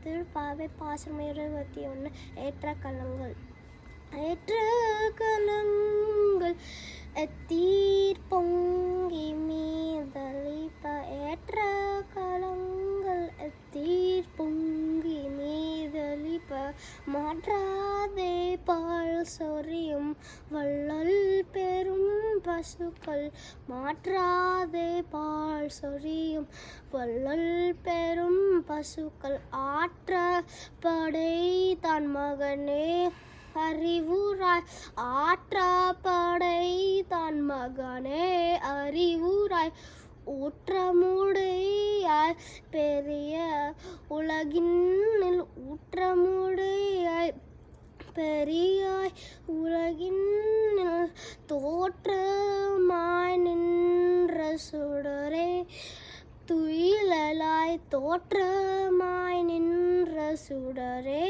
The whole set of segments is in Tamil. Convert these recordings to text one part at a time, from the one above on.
திருப்பாவை பாசனம் 21. ஏற்ற கலங்கள் எத்தீர் பொங்கி மீதளிப்ப ஏற்ற கலங்கள் எத்தீர் பொங்கி மீதளிப்ப மாற்றாதே பால் சொரியும் வள்ளல் பெரும் பசுக்கள் மாற்றாதே பால் சொரியும் வள்ளல் பெரும் பசுக்கள் ஆற்ற படை தன் மகனே அறிவுராய் ஆற்றப்படை தன் மகனே அறிவுராய் ஊற்றமுடையாய் பெரிய உலகினில் ஊற்றமுடையாய் பெரியாய் உலகினில் தோற்றமாய் நின்ற சுடரே துயிலாய் தோற்றமாய் நின்ற சுடரே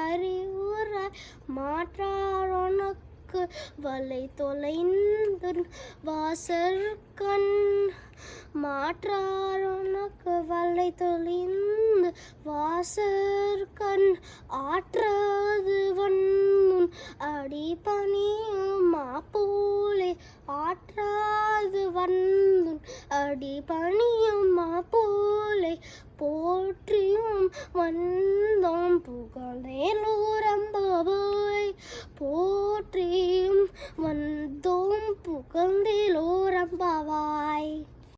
அறிவுராய் மாற்றாரோனக்கு வலை தொலைந்து வாசற்கண் மாற்றாரோனக்கு வலை தொலைந்து வாசற்கண் ஆற்றாது வன்முன் அடிபணியும் மாப்போலே ஆற்றாது வன்முன் அடிபணியும் மாப்போலே போற்றியும் வந்தோம் புகழ்ந்தேலோரம்பாவாய் போற்றியும் வந்தோம் புகழ்ந்தேலோரம்பாவாய்.